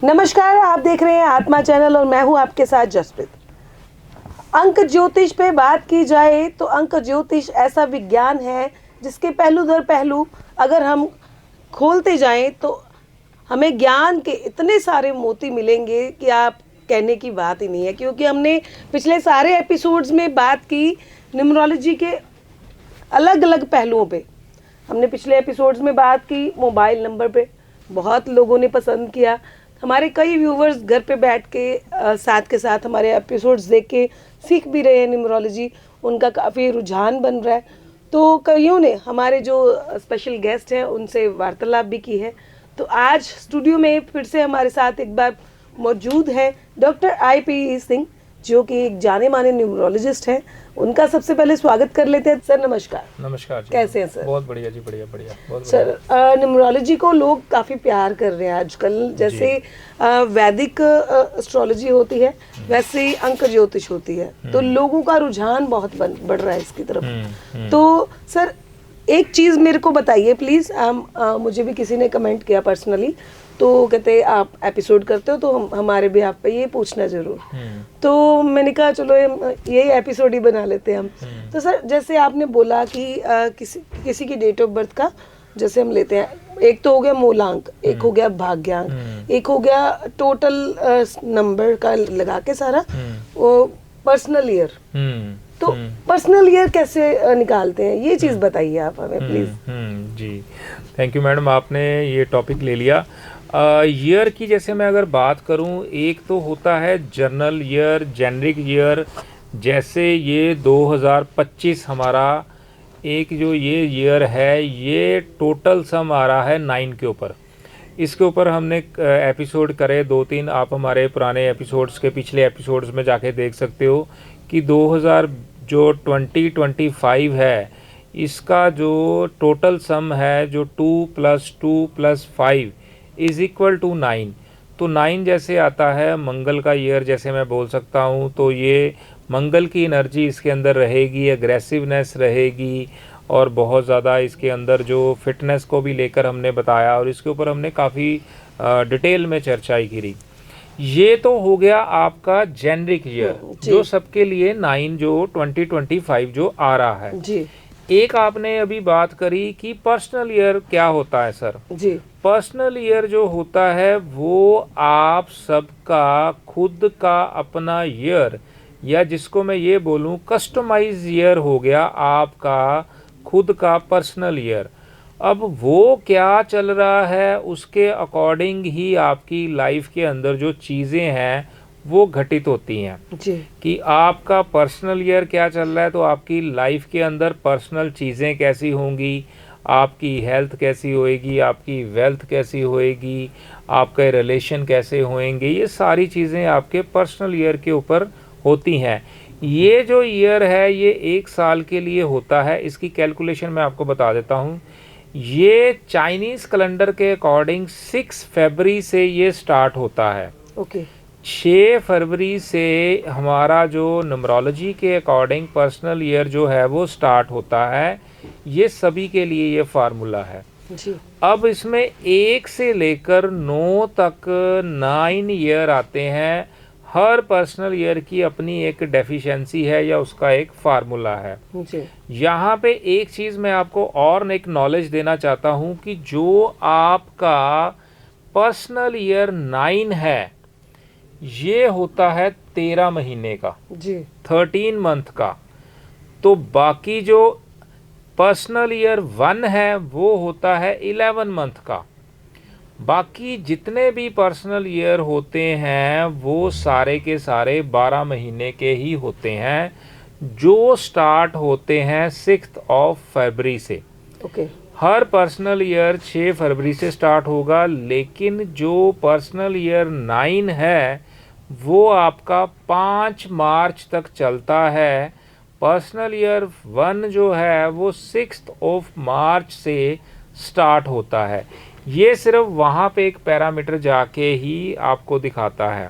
नमस्कार, आप देख रहे हैं आत्मा चैनल और मैं हूं आपके साथ जसप्रीत। अंक ज्योतिष पे बात की जाए तो अंक ज्योतिष ऐसा विज्ञान है जिसके पहलू दर पहलू अगर हम खोलते जाएं तो हमें ज्ञान के इतने सारे मोती मिलेंगे कि आप कहने की बात ही नहीं है। क्योंकि हमने पिछले सारे एपिसोड्स में बात की न्यूमरोलॉजी के अलग अलग पहलुओं पे। हमने पिछले एपिसोड्स में बात की मोबाइल नंबर पे, बहुत लोगों ने पसंद किया। हमारे कई व्यूवर्स घर पे बैठ के साथ के साथ हमारे एपिसोड्स देख के सीख भी रहे हैं न्यूमरोलॉजी, उनका काफ़ी रुझान बन रहा है। तो कईयों ने हमारे जो स्पेशल गेस्ट हैं उनसे वार्तालाप भी की है। तो आज स्टूडियो में फिर से हमारे साथ एक बार मौजूद है डॉक्टर आई.पी. सिंह, जो कि एक जाने माने न्यूमरोलॉजिस्ट हैं। उनका सबसे पहले स्वागत कर लेते हैं। सर नमस्कार। नमस्कार जी। कैसे हैं सर? बहुत बढ़िया जी, बढ़िया बढ़िया, बहुत सर न्यूमरोलॉजी को लोग काफ़ी प्यार कर रहे हैं आजकल। जैसे वैदिक एस्ट्रोलॉजी होती है वैसे ही अंक ज्योतिष होती है, तो लोगों का रुझान बहुत बढ़ रहा है इसकी तरफ। तो सर एक चीज़ मेरे को बताइए प्लीज़। मुझे भी किसी ने कमेंट किया पर्सनली, तो कहते आप एपिसोड करते हो तो हमारे भी आप पे ये पूछना जरूर। तो मैंने कहा चलो ये एपिसोड ही बना लेते हैं हम। तो सर जैसे आपने बोला कि किसी की डेट ऑफ बर्थ का जैसे हम लेते हैं, एक तो हो गया मूलांक, एक हो गया भाग्यांक, एक हो गया टोटल नंबर का लगा के सारा वो पर्सनल ईयर। तो पर्सनल ईयर कैसे निकालते हैं, ये चीज़ बताइए आप हमें प्लीज़। जी, थैंक यू मैडम, आपने ये टॉपिक ले लिया। ईयर की जैसे मैं अगर बात करूं, एक तो होता है जनरल ईयर, जेनरिक ईयर। जैसे ये 2025 हमारा एक जो ये ईयर है, ये टोटल सम आ रहा है 9 के ऊपर। इसके ऊपर हमने एपिसोड करे 2-3, आप हमारे पुराने एपिसोड्स के पिछले एपिसोड्स में जाके देख सकते हो कि 2025 है, इसका जो टोटल सम है जो 2 + 2 + 5 = 9। तो 9 जैसे आता है मंगल का ईयर, जैसे मैं बोल सकता हूँ, तो ये मंगल की एनर्जी इसके अंदर रहेगी, एग्रेसिवनेस रहेगी, और बहुत ज़्यादा इसके अंदर जो फिटनेस को भी लेकर हमने बताया और इसके ऊपर हमने काफ़ी डिटेल में चर्चा की। ये तो हो गया आपका जेनरिक ईयर जो सबके लिए 9 जो 2025 जो आ रहा है जी। एक आपने अभी बात करी कि पर्सनल ईयर क्या होता है सर जी। पर्सनल ईयर जो होता है वो आप सबका खुद का अपना ईयर, या जिसको मैं ये बोलूँ कस्टमाइज ईयर हो गया आपका खुद का पर्सनल ईयर। अब वो क्या चल रहा है उसके अकॉर्डिंग ही आपकी लाइफ के अंदर जो चीज़ें हैं वो घटित होती हैं जी। कि आपका पर्सनल ईयर क्या चल रहा है तो आपकी लाइफ के अंदर पर्सनल चीज़ें कैसी होंगी, आपकी हेल्थ कैसी होएगी, आपकी वेल्थ कैसी होएगी, आपके रिलेशन कैसे होएंगे, ये सारी चीज़ें आपके पर्सनल ईयर के ऊपर होती हैं। ये जो ईयर है ये 1 साल के लिए होता है। इसकी कैलकुलेशन मैं आपको बता देता हूँ। ये चाइनीज़ कैलेंडर के अकॉर्डिंग 6 फरवरी से ये स्टार्ट होता है। ओके 6 फरवरी से हमारा जो न्यूमरोलॉजी के अकॉर्डिंग पर्सनल ईयर जो है वो स्टार्ट होता है। ये सभी के लिए ये फार्मूला है जी। अब इसमें 1 से लेकर 9 तक 9 ईयर आते हैं। हर पर्सनल ईयर की अपनी एक डेफिशिएंसी है या उसका एक फार्मूला है जी। यहाँ पे एक चीज़ मैं आपको और एक नॉलेज देना चाहता हूँ कि जो आपका पर्सनल ईयर 9 है ये होता है 13 महीने का जी, 13 मंथ का। तो बाकी जो पर्सनल ईयर 1 है वो होता है 11 मंथ का। बाकी जितने भी पर्सनल ईयर होते हैं वो सारे के सारे 12 महीने के ही होते हैं, जो स्टार्ट होते हैं 6 फरवरी से। ओके हर पर्सनल ईयर 6 फरवरी से स्टार्ट होगा, लेकिन जो पर्सनल ईयर 9 है वो आपका 5 मार्च तक चलता है। पर्सनल ईयर 1 जो है वो 6 मार्च से स्टार्ट होता है। ये सिर्फ वहाँ पे एक पैरामीटर जाके ही आपको दिखाता है।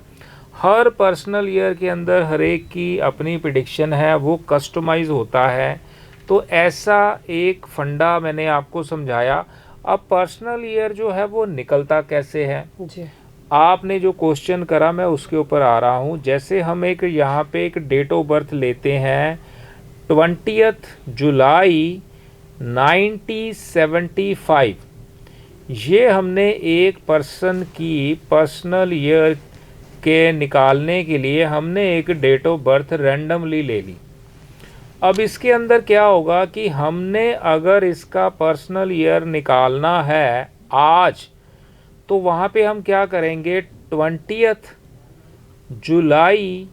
हर पर्सनल ईयर के अंदर हर एक की अपनी प्रेडिक्शन है, वो कस्टमाइज होता है। तो ऐसा एक फंडा मैंने आपको समझाया। अब पर्सनल ईयर जो है वो निकलता कैसे है जी। आपने जो क्वेश्चन करा मैं उसके ऊपर आ रहा हूँ। जैसे हम एक यहाँ पे एक डेट ऑफ बर्थ लेते हैं 20 जुलाई 1975, ये हमने एक पर्सन की पर्सनल ईयर के निकालने के लिए हमने एक डेट ऑफ बर्थ रैंडमली ले ली। अब इसके अंदर क्या होगा कि हमने अगर इसका पर्सनल ईयर निकालना है आज, तो वहाँ पे हम क्या करेंगे 20 जुलाई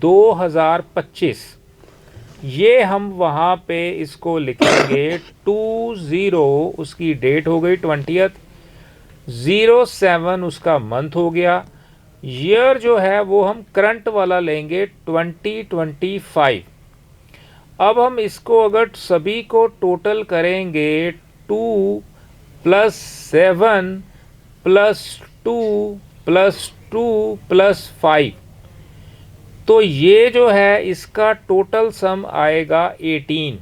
2025, ये हम वहाँ पे इसको लिखेंगे 20, उसकी डेट हो गई 20, 07 उसका मंथ हो गया, ईयर जो है वो हम करंट वाला लेंगे 2025। अब हम इसको अगर सभी को टोटल करेंगे 2 + 7 + 2 + 2 + 5, तो ये जो है इसका टोटल सम आएगा 18।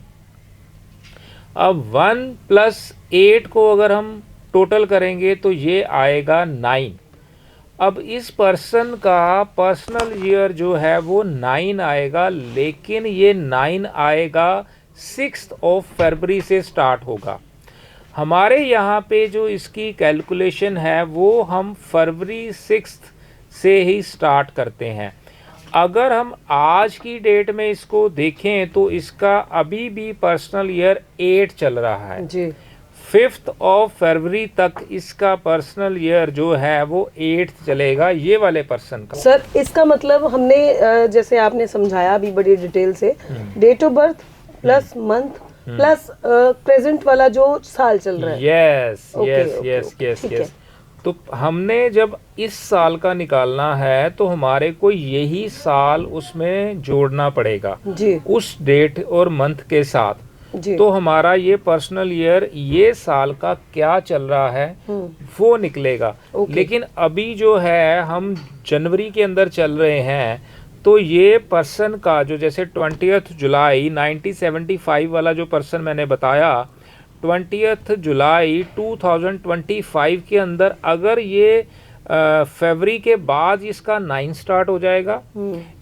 अब 1 + 8 को अगर हम टोटल करेंगे तो ये आएगा 9। अब इस पर्सन का पर्सनल ईयर जो है वो 9 आएगा, लेकिन ये 9 आएगा 6 फरवरी से स्टार्ट होगा। हमारे यहाँ पे जो इसकी कैलकुलेशन है वो हम फरवरी 6 से ही स्टार्ट करते हैं। अगर हम आज की डेट में इसको देखें तो इसका अभी भी पर्सनल ईयर 8 चल रहा है जी। 5 फरवरी तक इसका पर्सनल ईयर जो है वो 8 चलेगा, ये वाले पर्सन का। सर इसका मतलब हमने जैसे आपने समझाया अभी बड़ी डिटेल से, date of birth plus month plus present वाला जो साल चल रहा है। Yes okay, yes okay, yes okay, yes ठीक है। यस। तो हमने जब इस साल का निकालना है तो हमारे को यही साल उसमें जोड़ना पड़ेगा जी उस डेट और मंथ के साथ। जी। तो हमारा ये पर्सनल ईयर ये साल का क्या चल रहा है वो निकलेगा। ओके। लेकिन अभी जो है हम जनवरी के अंदर चल रहे हैं, तो ये पर्सन का जो जैसे 20 जुलाई 1975 वाला जो पर्सन मैंने बताया, 20 जुलाई 2025 के अंदर अगर ये फरवरी के बाद इसका 9 स्टार्ट हो जाएगा,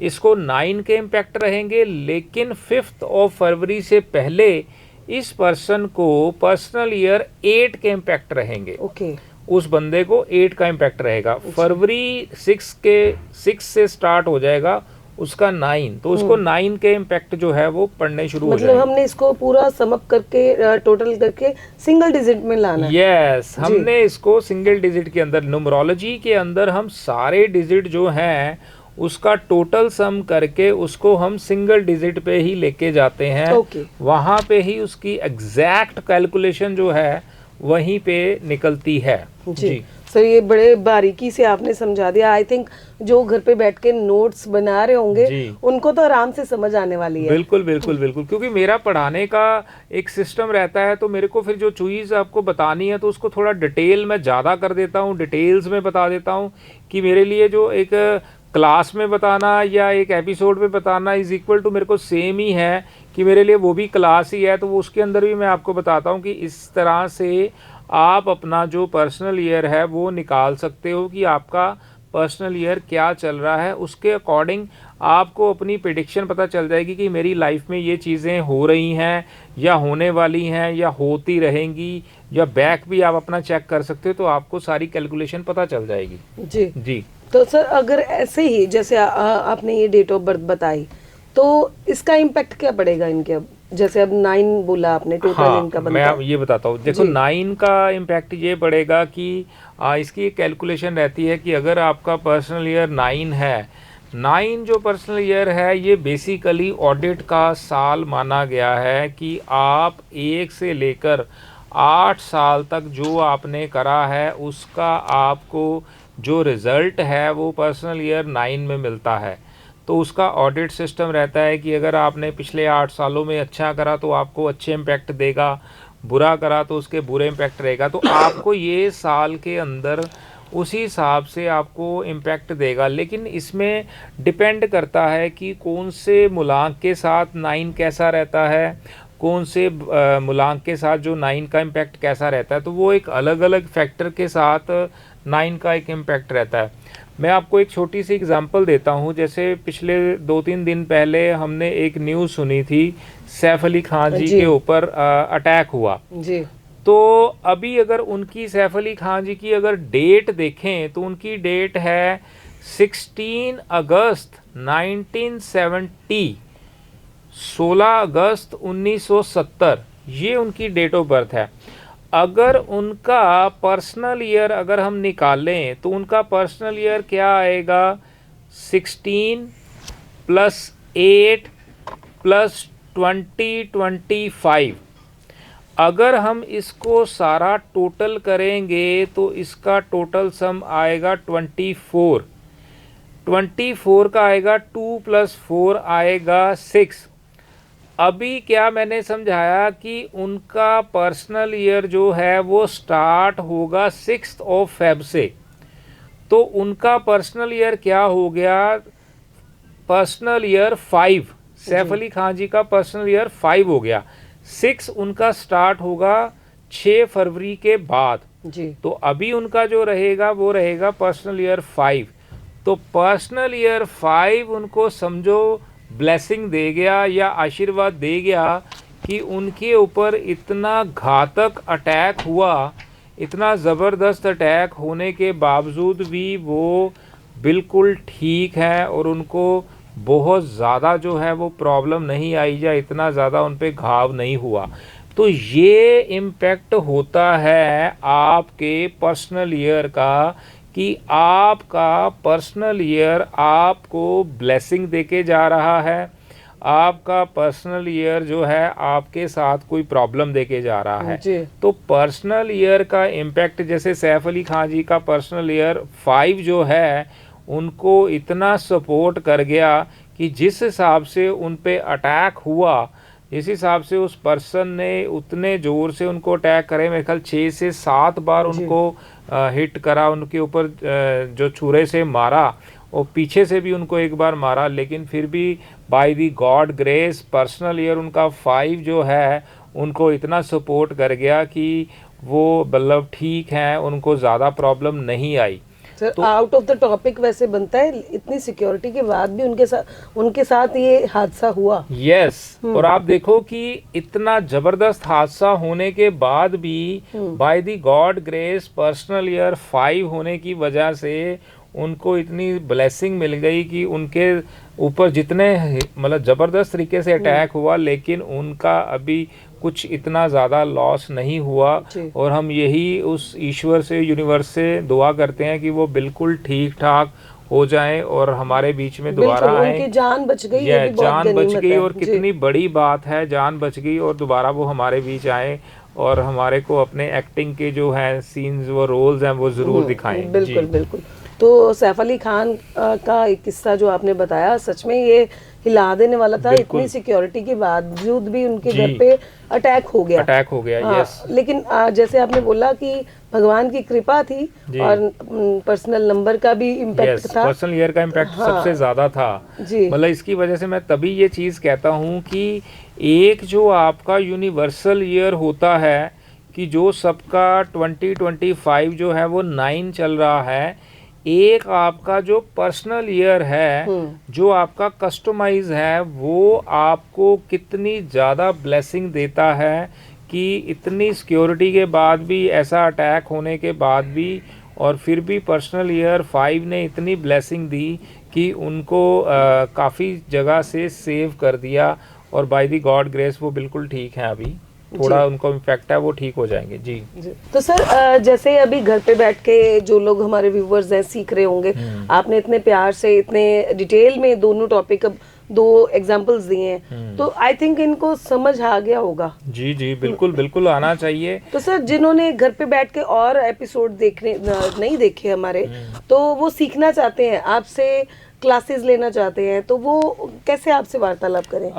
इसको 9 के इम्पैक्ट रहेंगे, लेकिन 5 फरवरी से पहले इस पर्सन को पर्सनल ईयर 8 के इम्पैक्ट रहेंगे। ओके। उस बंदे को 8 का इम्पैक्ट रहेगा। फरवरी 6 से स्टार्ट हो जाएगा उसका 9, तो उसको 9 के इम्पैक्ट जो है वो पढ़ने शुरू हो मतलब जाएंगे। हमने इसको पूरा समअप करके टोटल करके सिंगल डिजिट में लाना है। यस, हमने इसको सिंगल डिजिट के अंदर, न्यूमरोलॉजी के अंदर हम सारे डिजिट जो हैं उसका टोटल सम करके उसको हम सिंगल डिजिट पे ही लेके जाते हैं। ओके। वहाँ पे ही उसकी एग्जैक्ट कैलकुलेशन जो है वहीं पे निकलती है। जी सर, ये बड़े बारीकी से आपने समझा दिया। आई थिंक जो घर पे बैठ के नोट्स बना रहे होंगे जी। उनको तो आराम से समझ आने वाली है। बिल्कुल बिल्कुल बिल्कुल, क्योंकि मेरा पढ़ाने का एक सिस्टम रहता है, तो मेरे को फिर जो चीज़ आपको बतानी है तो उसको थोड़ा डिटेल में ज़्यादा कर देता हूँ, डिटेल्स में बता देता हूँ कि मेरे लिए जो एक क्लास में बताना या एक एपिसोड में बताना इज इक्वल टू मेरे को सेम ही है कि मेरे लिए वो भी क्लास ही है। तो वो उसके अंदर भी मैं आपको बताता हूँ कि इस तरह से आप अपना जो पर्सनल ईयर है वो निकाल सकते हो कि आपका पर्सनल ईयर क्या चल रहा है। उसके अकॉर्डिंग आपको अपनी प्रेडिक्शन पता चल जाएगी कि मेरी लाइफ में ये चीज़ें हो रही हैं या होने वाली हैं या होती रहेंगी, या बैक भी आप अपना चेक कर सकते हो, तो आपको सारी कैलकुलेशन पता चल जाएगी। जी जी। तो सर अगर ऐसे ही जैसे आपने ये डेट ऑफ बर्थ बताई, तो इसका इम्पैक्ट क्या पड़ेगा इनके? अब जैसे अब 9 बोला आपने टोटल हाँ, इनका बनता मैं है। अब ये बताता हूँ। देखो जी। 9 का इम्पैक्ट ये पड़ेगा कि इसकी एक कैलकुलेशन रहती है कि अगर आपका पर्सनल ईयर 9 है, 9 जो पर्सनल ईयर है ये बेसिकली ऑडिट का साल माना गया है कि आप 1 से लेकर 8 साल तक जो आपने करा है उसका आपको जो रिज़ल्ट है वो पर्सनल ईयर 9 में मिलता है। तो उसका ऑडिट सिस्टम रहता है कि अगर आपने पिछले 8 सालों में अच्छा करा तो आपको अच्छे इम्पैक्ट देगा, बुरा करा तो उसके बुरे इम्पैक्ट रहेगा। तो आपको ये साल के अंदर उसी हिसाब से आपको इम्पैक्ट देगा, लेकिन इसमें डिपेंड करता है कि कौन से मूलांक के साथ 9 कैसा रहता है, कौन से मूलांक के साथ जो 9 का इम्पैक्ट कैसा रहता है। तो वो एक अलग अलग फैक्टर के साथ 9 का एक इम्पैक्ट रहता है। मैं आपको एक छोटी सी एग्जांपल देता हूँ। जैसे पिछले 2-3 दिन पहले हमने एक न्यूज़ सुनी थी, सैफ अली खान जी जी। के ऊपर अटैक हुआ। जी। तो अभी अगर उनकी, सैफ अली खान जी की अगर डेट देखें तो उनकी डेट है 16 अगस्त 1970, 16 अगस्त 1970, ये उनकी डेट ऑफ बर्थ है। अगर उनका पर्सनल ईयर अगर हम निकालें तो उनका पर्सनल ईयर क्या आएगा, 16 + 8 + 20, 25। अगर हम इसको सारा टोटल करेंगे तो इसका टोटल सम आएगा 24। 24 का आएगा, 2 + 4 आएगा 6। अभी क्या मैंने समझाया कि उनका पर्सनल ईयर जो है वो स्टार्ट होगा 6 फेब से। तो उनका पर्सनल ईयर क्या हो गया, पर्सनल ईयर 5। सैफ अली खान जी का पर्सनल ईयर 5 हो गया। 6 उनका स्टार्ट होगा 6 फरवरी के बाद। जी। तो अभी उनका जो रहेगा वो रहेगा पर्सनल ईयर 5। तो पर्सनल ईयर 5 उनको समझो ब्लेसिंग दे गया या आशीर्वाद दे गया कि उनके ऊपर इतना घातक अटैक हुआ, इतना ज़बरदस्त अटैक होने के बावजूद भी वो बिल्कुल ठीक है और उनको बहुत ज़्यादा जो है वो प्रॉब्लम नहीं आई या इतना ज़्यादा उन पे घाव नहीं हुआ। तो ये इम्पैक्ट होता है आपके पर्सनल ईयर का कि आपका पर्सनल ईयर आपको ब्लेसिंग देके जा रहा है, आपका पर्सनल ईयर जो है आपके साथ कोई प्रॉब्लम देके जा रहा है। जी। तो पर्सनल ईयर का इम्पैक्ट, जैसे सैफ अली खान जी का पर्सनल ईयर 5 जो है उनको इतना सपोर्ट कर गया कि जिस हिसाब से उन पे अटैक हुआ, जिस हिसाब से उस पर्सन ने उतने ज़ोर से उनको अटैक करे, मेरे ख्याल 6 से 7 बार जी। उनको हिट करा, उनके ऊपर जो छुरे से मारा और पीछे से भी उनको एक बार मारा, लेकिन फिर भी by the God grace personal year उनका 5 जो है उनको इतना सपोर्ट कर गया कि वो मतलब ठीक हैं, उनको ज़्यादा प्रॉब्लम नहीं आई। Sir out of the topic वैसे बनता है, इतनी सिक्योरिटी के बाद भी उनके साथ ये हादसा हुआ। यस। और आप देखो कि इतना जबरदस्त हादसा होने के बाद भी by the God grace personal year 5 होने की वजह से उनको इतनी ब्लेसिंग मिल गई कि उनके ऊपर जितने मतलब ज़बरदस्त तरीके से अटैक हुआ लेकिन उनका अभी कुछ इतना ज़्यादा लॉस नहीं हुआ। और हम यही उस ईश्वर से, यूनिवर्स से दुआ करते हैं कि वो बिल्कुल ठीक ठाक हो जाएं और हमारे बीच में दोबारा आए। उनकी जान बच गई, ये भी बहुत जान बच गनीमत गई है। और कितनी बड़ी बात है, जान बच गई और दोबारा वो हमारे बीच आए और हमारे को अपने एक्टिंग के जो है सीन्स, वो रोल्स हैं वो ज़रूर दिखाएं। बिल्कुल बिल्कुल। तो सैफ अली खान का एक किस्सा जो आपने बताया सच में ये हिला देने वाला था। इतनी सिक्योरिटी के बावजूद भी उनके घर पे अटैक हो गया। यस। लेकिन जैसे आपने बोला कि भगवान की कृपा थी और पर्सनल नंबर का भी इम्पैक्ट था। पर्सनल ईयर का इम्पैक्ट सबसे ज़्यादा था। मतलब इसकी वजह से मैं तभी ये चीज़ कहता हूँ कि एक जो आपका यूनिवर्सल ईयर होता है कि जो सबका 2025 जो है वो 9 चल रहा है, एक आपका जो पर्सनल ईयर है जो आपका कस्टमाइज है वो आपको कितनी ज़्यादा ब्लेसिंग देता है कि इतनी सिक्योरिटी के बाद भी, ऐसा अटैक होने के बाद भी, और फिर भी पर्सनल ईयर 5 ने इतनी ब्लेसिंग दी कि उनको काफ़ी जगह से सेव कर दिया और बाय द गॉड ग्रेस वो बिल्कुल ठीक हैं। अभी थोड़ा उनको इम्पैक्ट है, वो ठीक हो जाएंगे। जी। तो सर जैसे अभी घर पे बैठ के जो लोग हमारे व्यूवर्स हैं सीख रहे होंगे, आपने इतने प्यार से, इतने डिटेल में दोनों टॉपिक, अब 2 एग्जांपल्स दिए हैं, तो आई थिंक इनको समझ आ गया होगा। जी जी बिल्कुल बिल्कुल आना चाहिए। तो सर जिन्होंने घर पे बैठ के और एपिसोड नहीं देखे हमारे, तो वो सीखना चाहते हैं, आपसे क्लासेस लेना चाहते हैं, तो वो कैसे आपसे वार्तालाप करें?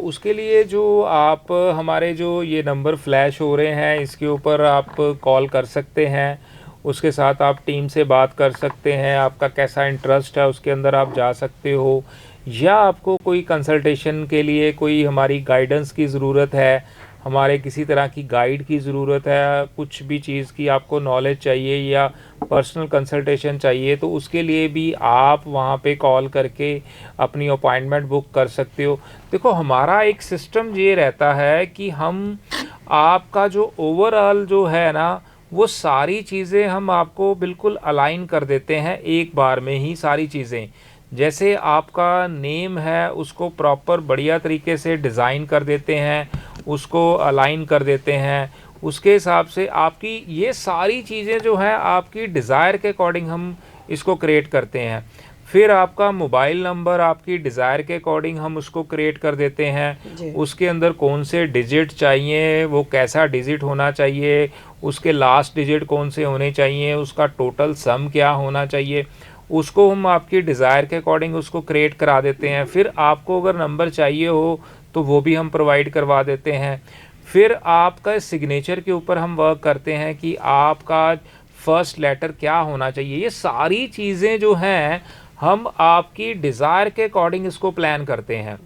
उसके लिए जो आप हमारे जो ये नंबर फ्लैश हो रहे हैं इसके ऊपर आप कॉल कर सकते हैं, उसके साथ आप टीम से बात कर सकते हैं, आपका कैसा इंटरेस्ट है उसके अंदर आप जा सकते हो, या आपको कोई कंसल्टेशन के लिए कोई हमारी गाइडेंस की ज़रूरत है, हमारे किसी तरह की गाइड की ज़रूरत है, कुछ भी चीज़ की आपको नॉलेज चाहिए या पर्सनल कंसल्टेशन चाहिए, तो उसके लिए भी आप वहाँ पे कॉल करके अपनी अपॉइंटमेंट बुक कर सकते हो। देखो हमारा एक सिस्टम ये रहता है कि हम आपका जो ओवरऑल जो है ना, वो सारी चीज़ें हम आपको बिल्कुल अलाइन कर देते हैं एक बार में ही सारी चीज़ें। जैसे आपका नेम है उसको प्रॉपर बढ़िया तरीके से डिज़ाइन कर देते हैं, उसको अलाइन कर देते हैं, उसके हिसाब से आपकी ये सारी चीज़ें जो हैं आपकी डिज़ायर के अकॉर्डिंग हम इसको क्रिएट करते हैं। फिर आपका मोबाइल नंबर आपकी डिज़ायर के अकॉर्डिंग हम उसको क्रिएट कर देते हैं। उसके अंदर कौन से डिजिट चाहिए, वो कैसा डिजिट होना चाहिए, उसके लास्ट डिजिट कौन से होने चाहिए, उसका टोटल सम क्या होना चाहिए, उसको हम आपकी डिज़ायर के अकॉर्डिंग उसको क्रिएट करा देते हैं। फिर आपको अगर नंबर चाहिए हो तो वो भी हम प्रोवाइड करवा देते हैं। फिर आपका सिग्नेचर के ऊपर हम वर्क करते हैं कि आपका फर्स्ट लेटर क्या होना चाहिए। ये सारी चीज़ें जो हैं हम आपकी डिज़ायर के अकॉर्डिंग इसको प्लान करते हैं।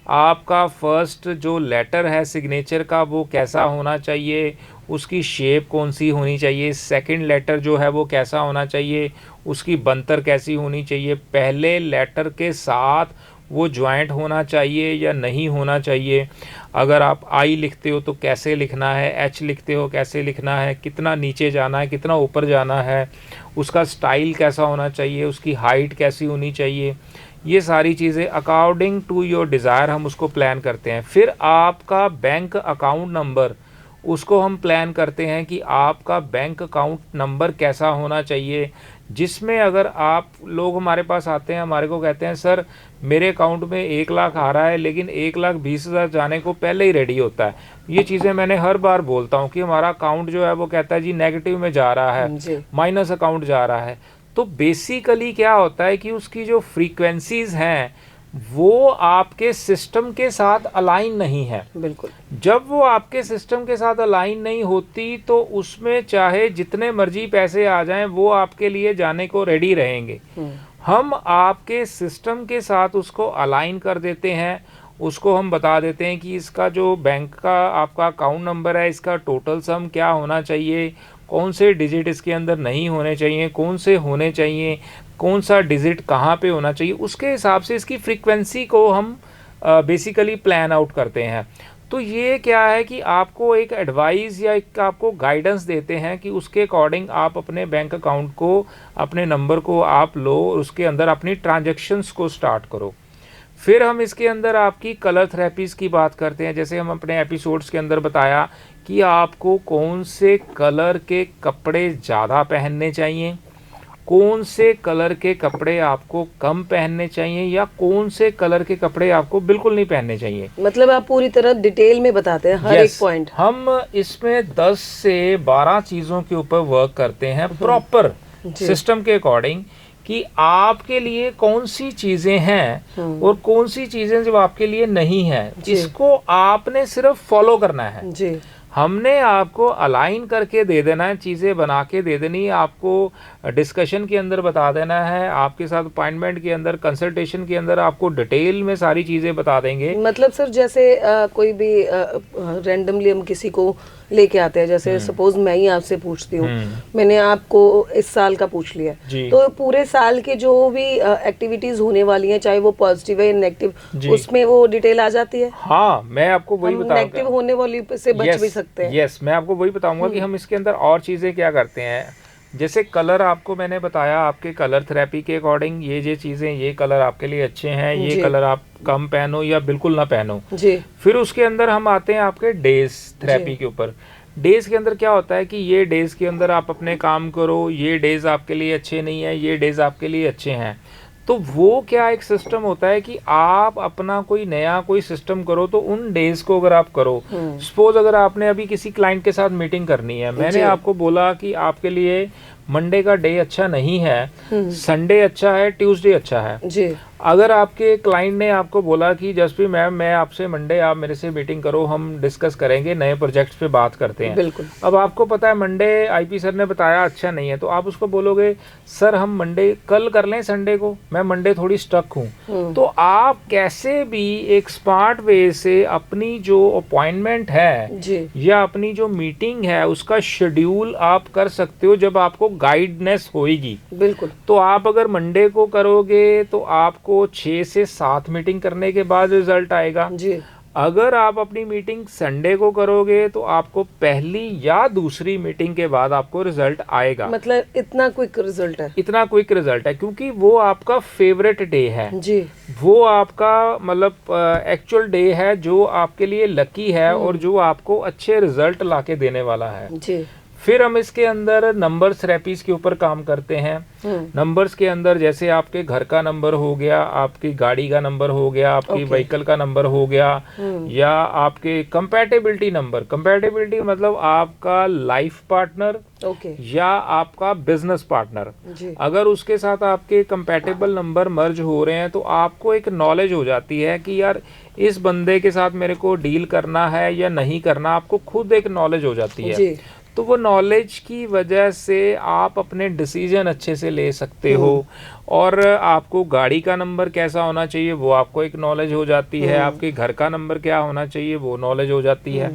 आपका फर्स्ट जो लेटर है सिग्नेचर का वो कैसा होना चाहिए, उसकी शेप कौन सी होनी चाहिए, सेकंड लेटर जो है वो कैसा होना चाहिए, उसकी बनतर कैसी होनी चाहिए, पहले लेटर के साथ वो ज्वाइंट होना चाहिए या नहीं होना चाहिए, अगर आप आई लिखते हो तो कैसे लिखना है, एच लिखते हो कैसे लिखना है, कितना नीचे जाना है, कितना ऊपर जाना है, उसका स्टाइल कैसा होना चाहिए, उसकी हाइट कैसी होनी चाहिए, ये सारी चीज़ें अकॉर्डिंग टू योर डिज़ायर हम उसको प्लान करते हैं। फिर आपका बैंक अकाउंट नंबर, उसको हम प्लान करते हैं कि आपका बैंक अकाउंट नंबर कैसा होना चाहिए, जिसमें अगर आप लोग हमारे पास आते हैं, हमारे को कहते हैं सर मेरे अकाउंट में 1 लाख आ रहा है लेकिन 1,20,000 जाने को पहले ही रेडी होता है। ये चीज़ें मैंने हर बार बोलता हूँ कि हमारा अकाउंट जो है वो कहता है जी नेगेटिव में जा रहा है, माइनस अकाउंट जा रहा है। तो बेसिकली क्या होता है कि उसकी जो फ्रीक्वेंसीज हैं वो आपके सिस्टम के साथ अलाइन नहीं है। बिल्कुल। जब वो आपके सिस्टम के साथ अलाइन नहीं होती तो उसमें चाहे जितने मर्जी पैसे आ जाएं वो आपके लिए जाने को रेडी रहेंगे। हम आपके सिस्टम के साथ उसको अलाइन कर देते हैं, उसको हम बता देते हैं कि इसका जो बैंक का आपका अकाउंट नंबर है इसका टोटल सम क्या होना चाहिए, कौन से डिजिट इसके अंदर नहीं होने चाहिए, कौन से होने चाहिए, कौन सा डिजिट कहाँ पे होना चाहिए, उसके हिसाब से इसकी फ्रीक्वेंसी को हम बेसिकली प्लान आउट करते हैं। तो ये क्या है कि आपको एक एडवाइस या एक आपको गाइडेंस देते हैं कि उसके अकॉर्डिंग आप अपने बैंक अकाउंट को, अपने नंबर को आप लो और उसके अंदर अपनी ट्रांजैक्शंस को स्टार्ट करो। फिर हम इसके अंदर आपकी कलर थेरेपीज़ की बात करते हैं। जैसे हम अपने एपिसोड्स के अंदर बताया कि आपको कौन से कलर के कपड़े ज़्यादा पहनने चाहिए, कौन से कलर के कपड़े आपको कम पहनने चाहिए या कौन से कलर के कपड़े आपको बिल्कुल नहीं पहनने चाहिए। मतलब आप पूरी तरह डिटेल में बताते हैं हर एक पॉइंट। हम इसमें 10 से 12 चीज़ों के ऊपर वर्क करते हैं प्रॉपर सिस्टम के अकॉर्डिंग कि आपके लिए कौन सी चीज़ें हैं और कौन सी चीज़ें जो आपके लिए नहीं है, इसको आपने सिर्फ फॉलो करना है जी। हमने आपको अलाइन करके दे देना है, चीज़ें बना के दे देनी है, आपको डिस्कशन के अंदर बता देना है, आपके साथ अपॉइंटमेंट के अंदर, कंसल्टेशन के अंदर आपको डिटेल में सारी चीज़ें बता देंगे। मतलब सर जैसे कोई भी रैंडमली हम किसी को लेके आते हैं, जैसे सपोज मैं ही आपसे पूछती हूँ, मैंने आपको इस साल का पूछ लिया, तो पूरे साल के जो भी एक्टिविटीज होने वाली हैं, चाहे वो पॉजिटिव है नेगेटिव, उसमें वो डिटेल आ जाती है। हाँ, मैं आपको वही बताऊंगा, नेगेटिव होने वाली से बच भी सकते हैं। यस, मैं आपको वही बताऊंगा कि हम इसके अंदर और चीज़ें क्या करते हैं। जैसे कलर आपको मैंने बताया, आपके कलर थेरेपी के अकॉर्डिंग ये चीज़ें, ये कलर आपके लिए अच्छे हैं, ये कलर आप कम पहनो या बिल्कुल ना पहनो जी। फिर उसके अंदर हम आते हैं आपके डेज थेरेपी के ऊपर। डेज के अंदर क्या होता है कि ये डेज के अंदर आप अपने काम करो, ये डेज आपके लिए अच्छे नहीं है, ये डेज आपके लिए अच्छे हैं। तो वो क्या एक सिस्टम होता है कि आप अपना कोई नया कोई सिस्टम करो, तो उन डेज को अगर आप करो, सपोज अगर आपने अभी किसी क्लाइंट के साथ मीटिंग करनी है, मैंने आपको बोला कि आपके लिए मंडे का डे अच्छा नहीं है, संडे अच्छा है, ट्यूसडे अच्छा है जी। अगर आपके क्लाइंट ने आपको बोला कि जसप्रीत मैम मैं आपसे मंडे आप मेरे से मीटिंग करो, हम डिस्कस करेंगे, नए प्रोजेक्ट्स पे बात करते हैं। बिल्कुल। अब आपको पता है मंडे आईपी सर ने बताया अच्छा नहीं है, तो आप उसको बोलोगे सर हम मंडे कल कर लें, संडे को, मैं मंडे थोड़ी स्टक हूँ। तो आप कैसे भी एक स्मार्ट वे से अपनी जो अपॉइंटमेंट है जी। या अपनी जो मीटिंग है उसका शेड्यूल आप कर सकते हो जब आपको गाइडनेस होगी। बिल्कुल। तो आप अगर मंडे को करोगे तो आपको 6 से 7 मीटिंग करने के बाद रिजल्ट आएगा। जी। अगर आप अपनी मीटिंग संडे को करोगे तो आपको पहली या दूसरी मीटिंग के बाद आपको रिजल्ट आएगा। मतलब इतना क्विक रिजल्ट है। इतना क्विक रिजल्ट है क्योंकि वो आपका फेवरेट डे है जी। वो आपका मतलब एक्चुअल डे है जो आपके लिए लकी है और जो आपको अच्छे रिजल्ट लाके देने वाला है। जी। फिर हम इसके अंदर नंबर्स थेरेपीज के ऊपर काम करते हैं। नंबर्स के अंदर जैसे आपके घर का नंबर हो गया, आपकी गाड़ी का नंबर हो गया, आपकी व्हीकल का नंबर हो गया, या आपके कंपैटिबिलिटी नंबर। कंपैटिबिलिटी मतलब आपका लाइफ पार्टनर या आपका बिजनेस पार्टनर, अगर उसके साथ आपके कंपैटिबल नंबर मर्ज हो रहे हैं तो आपको एक नॉलेज हो जाती है कि यार इस बंदे के साथ मेरे को डील करना है या नहीं करना, आपको खुद एक नॉलेज हो जाती है। तो वो नॉलेज की वजह से आप अपने डिसीजन अच्छे से ले सकते हो, और आपको गाड़ी का नंबर कैसा होना चाहिए वो आपको एक नॉलेज हो जाती है, आपके घर का नंबर क्या होना चाहिए वो नॉलेज हो जाती है।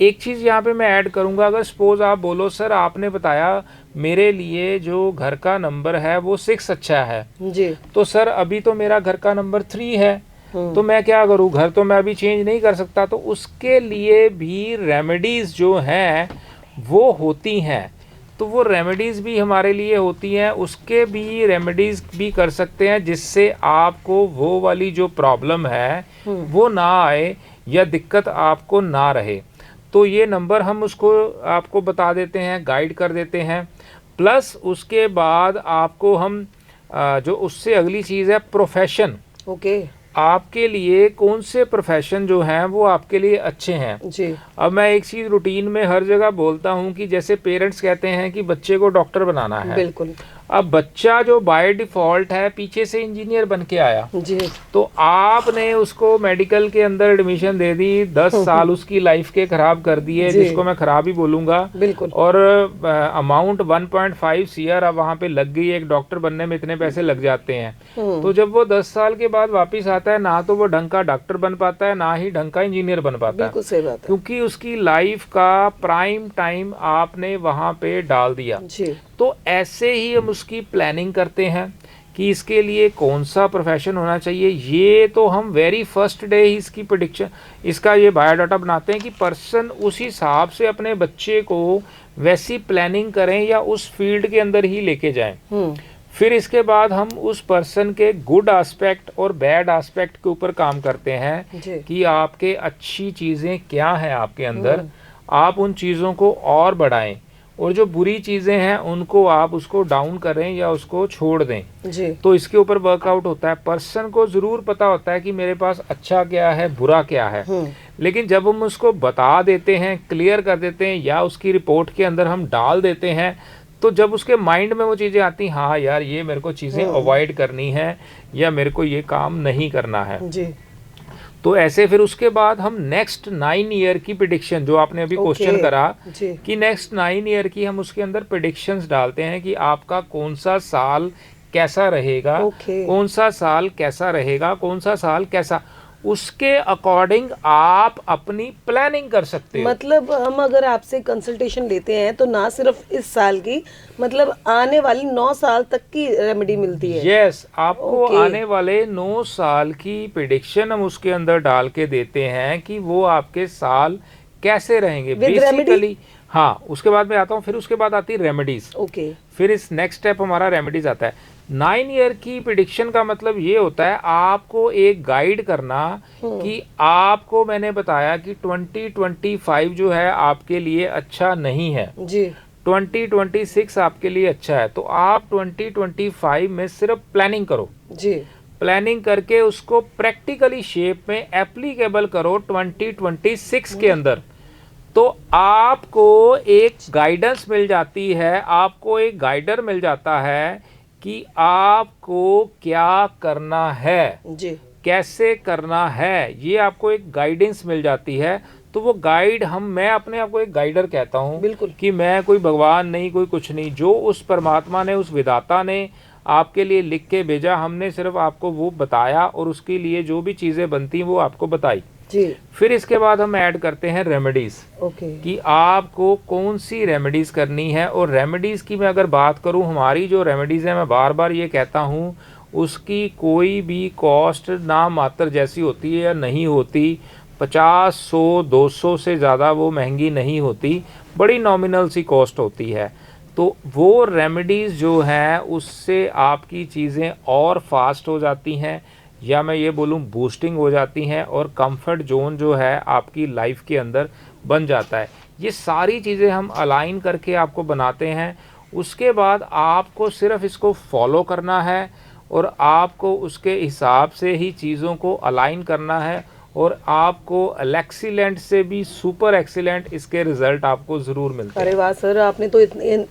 एक चीज़ यहाँ पे मैं ऐड करूँगा, अगर सपोज आप बोलो सर आपने बताया मेरे लिए जो घर का नंबर है वो 6 अच्छा है जी, तो सर अभी तो मेरा घर का नंबर 3 है, तो मैं क्या करूँ, घर तो मैं अभी चेंज नहीं कर सकता। तो उसके लिए भी रेमेडीज़ जो हैं वो होती हैं, तो वो रेमेडीज़ भी हमारे लिए होती हैं, उसके भी रेमेडीज़ भी कर सकते हैं जिससे आपको वो वाली जो प्रॉब्लम है वो ना आए या दिक्कत आपको ना रहे। तो ये नंबर हम उसको आपको बता देते हैं, गाइड कर देते हैं। प्लस उसके बाद आपको हम जो उससे अगली चीज़ है प्रोफेशन। आपके लिए कौन से प्रोफेशन जो हैं वो आपके लिए अच्छे हैं जी। अब मैं एक चीज़ रूटीन में हर जगह बोलता हूँ कि जैसे पेरेंट्स कहते हैं कि बच्चे को डॉक्टर बनाना है, बिल्कुल। अब बच्चा जो बाय डिफ़ॉल्ट है पीछे से इंजीनियर बन के आया जी, तो आपने उसको मेडिकल के अंदर एडमिशन दे दी, 10 साल उसकी लाइफ के खराब कर दिए, जिसको मैं खराब ही बोलूँगा, बिल्कुल। और अमाउंट 1.5 CR अब वहाँ पे लग गई, एक डॉक्टर बनने में इतने पैसे लग जाते हैं। तो जब वो 10 साल के बाद वापिस आता है ना तो वो ढंग का डॉक्टर बन पाता है, ना ही ढंग का इंजीनियर बन पाता है, सही बात है, क्योंकि उसकी लाइफ का प्राइम टाइम आपने वहाँ पे डाल दिया जी। तो ऐसे ही हम उसकी प्लानिंग करते हैं कि इसके लिए कौन सा प्रोफेशन होना चाहिए। ये तो हम वेरी फर्स्ट डे ही इसकी प्रेडिक्शन, इसका ये बायोडाटा बनाते हैं कि पर्सन उस हिसाब से अपने बच्चे को वैसी प्लानिंग करें या उस फील्ड के अंदर ही लेके जाएं। फिर इसके बाद हम उस पर्सन के गुड एस्पेक्ट और बैड एस्पेक्ट के ऊपर काम करते हैं कि आपके अच्छी चीज़ें क्या हैं आपके अंदर, आप उन चीज़ों को और बढ़ाएं, और जो बुरी चीज़ें हैं उनको आप उसको डाउन करें या उसको छोड़ दें जी। तो इसके ऊपर वर्कआउट होता है। पर्सन को ज़रूर पता होता है कि मेरे पास अच्छा क्या है बुरा क्या है, लेकिन जब हम उसको बता देते हैं, क्लियर कर देते हैं या उसकी रिपोर्ट के अंदर हम डाल देते हैं, तो जब उसके माइंड में वो चीज़ें आती, हाँ यार ये मेरे को चीज़ें अवॉइड करनी है या मेरे को ये काम नहीं करना है जी। तो ऐसे फिर उसके बाद हम नेक्स्ट 9 ईयर की प्रेडिक्शन, जो आपने अभी क्वेश्चन करा कि नेक्स्ट 9 ईयर की, हम उसके अंदर प्रेडिक्शंस डालते हैं कि आपका कौन सा साल कैसा रहेगा, कौन सा साल कैसा रहेगा, कौन सा साल कैसा, उसके अकॉर्डिंग आप अपनी प्लानिंग कर सकते हो। मतलब हम अगर आपसे कंसल्टेशन लेते हैं तो ना सिर्फ इस साल की, मतलब आने वाली 9 साल तक की रेमेडी मिलती है। यस, आपको आने वाले 9 साल की प्रेडिक्शन हम उसके अंदर डाल के देते हैं कि वो आपके साल कैसे रहेंगे बेसिकली। हाँ, उसके बाद मैं आता हूँ, फिर उसके बाद आती है रेमेडीज। फिर इस नेक्स्ट स्टेप हमारा रेमेडीज आता है। 9 ईयर की प्रेडिक्शन का मतलब ये होता है आपको एक गाइड करना कि आपको मैंने बताया कि 2025 जो है आपके लिए अच्छा नहीं है जी, 2026 आपके लिए अच्छा है, तो आप 2025 में सिर्फ प्लानिंग करो जी। प्लानिंग करके उसको प्रैक्टिकली शेप में एप्लीकेबल करो 2026 के अंदर, तो आपको एक गाइडेंस मिल जाती है, आपको एक गाइडर मिल जाता है कि आपको क्या करना है, जी कैसे करना है, ये आपको एक गाइडेंस मिल जाती है। तो वो गाइड मैं अपने आप को एक गाइडर कहता हूँ, बिल्कुल। कि मैं कोई भगवान नहीं, कोई कुछ नहीं, जो उस परमात्मा ने, उस विधाता ने आपके लिए लिख के भेजा, हमने सिर्फ आपको वो बताया और उसके लिए जो भी चीज़ें बनती वो आपको बताई। जी फिर इसके बाद हम ऐड करते हैं रेमेडीज़, ओके कि आपको कौन सी रेमेडीज़ करनी है। और रेमेडीज़ की मैं अगर बात करूं, हमारी जो रेमेडीज़ है, मैं बार बार ये कहता हूं, उसकी कोई भी कॉस्ट ना मात्र जैसी होती है या नहीं होती। 50, 100, 200 से ज़्यादा वो महंगी नहीं होती, बड़ी नॉमिनल सी कॉस्ट होती है। तो वो रेमेडीज़ जो हैं उससे आपकी चीज़ें और फास्ट हो जाती हैं, या मैं ये बोलूँ बूस्टिंग हो जाती हैं, और कंफर्ट जोन जो है आपकी लाइफ के अंदर बन जाता है। ये सारी चीज़ें हम अलाइन करके आपको बनाते हैं। उसके बाद आपको सिर्फ इसको फॉलो करना है और आपको उसके हिसाब से ही चीज़ों को अलाइन करना है, और आपको एक्सीलेंट से भी सुपर एक्सीलेंट इसके रिजल्ट आपको ज़रूर मिलते हैं। अरे वाह सर, आपने तो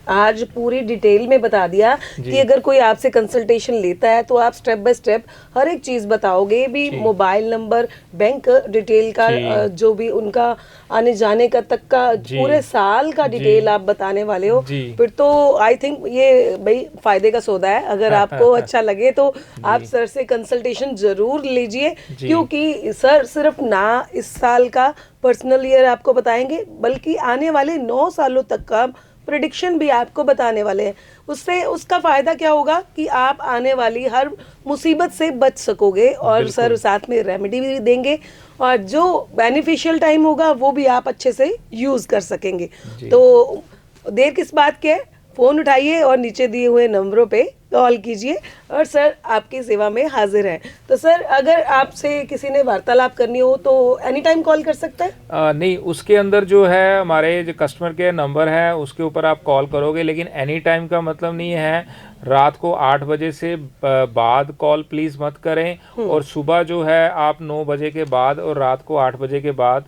आज पूरी डिटेल में बता दिया जी। कि अगर कोई आपसे कंसल्टेशन लेता है तो आप स्टेप बाय स्टेप हर एक चीज बताओगे भी, जी। मोबाइल नंबर, बैंक डिटेल का, जी। जो भी उनका आने जाने का तक का, जी। पूरे साल का जी। डिटेल आप बताने वाले हो। जी। फिर तो आई थिंक ये भाई फायदे का सौदा है। अगर आपको अच्छा लगे तो आप सर से कंसल्टेशन जरूर लीजिए, जी। क्योंकि सर सिर्फ ना इस साल का पर्सनल ईयर आपको बताएंगे, बल्कि आने वाले 9 सालों तक का प्रेडिक्शन भी आपको बताने वाले हैं। उससे उसका फायदा क्या होगा कि आप आने वाली हर मुसीबत से बच सकोगे, और बिल्कुल। सर साथ में रेमेडी भी देंगे, और जो बेनिफिशियल टाइम होगा वो भी आप अच्छे से यूज कर सकेंगे। जी। तो देर किस बात के है, फोन उठाइए और नीचे दिए हुए नंबरों पे कॉल कीजिए, और सर आपकी सेवा में हाजिर है। तो सर अगर आपसे किसी ने वार्तालाप करनी हो तो एनी टाइम कॉल कर सकता है? नहीं, उसके अंदर जो है हमारे जो कस्टमर केयर नंबर है उसके ऊपर आप कॉल करोगे, लेकिन एनी टाइम का मतलब नहीं है। रात को 8 बजे से बाद कॉल प्लीज़ मत करें, और सुबह जो है आप 9 बजे के बाद, और रात को 8 बजे के बाद।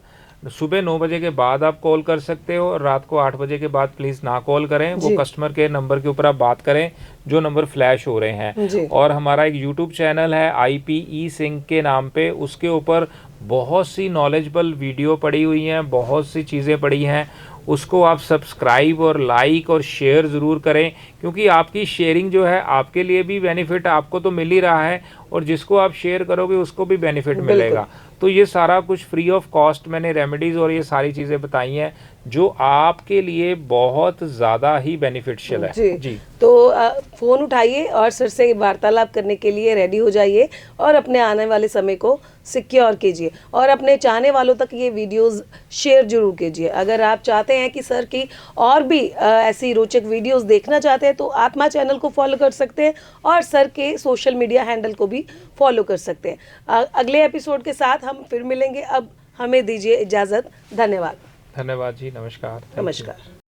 सुबह 9 बजे के बाद आप कॉल कर सकते हो, और रात को 8 बजे के बाद प्लीज़ ना कॉल करें। वो जी। कस्टमर केयर नंबर के ऊपर आप बात करें जो नंबर फ्लैश हो रहे जी। हैं। और हमारा एक यूट्यूब चैनल है IPE सिंह के नाम पे, उसके ऊपर बहुत सी नॉलेजेबल वीडियो पड़ी हुई हैं, बहुत सी चीज़ें पड़ी हैं। उसको आप सब्सक्राइब और लाइक और शेयर ज़रूर करें, क्योंकि आपकी शेयरिंग जो है आपके लिए भी बेनिफिट आपको तो मिल ही रहा है, और जिसको आप शेयर करोगे उसको भी बेनिफिट मिलेगा। तो ये सारा कुछ फ्री ऑफ कॉस्ट मैंने रेमेडीज़ और ये सारी चीज़ें बताई हैं जो आपके लिए बहुत ज़्यादा ही बेनिफिशियल है। जी। तो फ़ोन उठाइए और सर से वार्तालाप करने के लिए रेडी हो जाइए, और अपने आने वाले समय को सिक्योर कीजिए, और अपने चाहने वालों तक ये वीडियोस शेयर जरूर कीजिए। अगर आप चाहते हैं कि सर की और भी ऐसी रोचक वीडियोस देखना चाहते हैं तो आत्मा चैनल को फॉलो कर सकते हैं, और सर के सोशल मीडिया हैंडल को भी फॉलो कर सकते हैं। अगले एपिसोड के साथ हम फिर मिलेंगे। अब हमें दीजिए इजाज़त। धन्यवाद। धन्यवाद जी, नमस्कार। नमस्कार।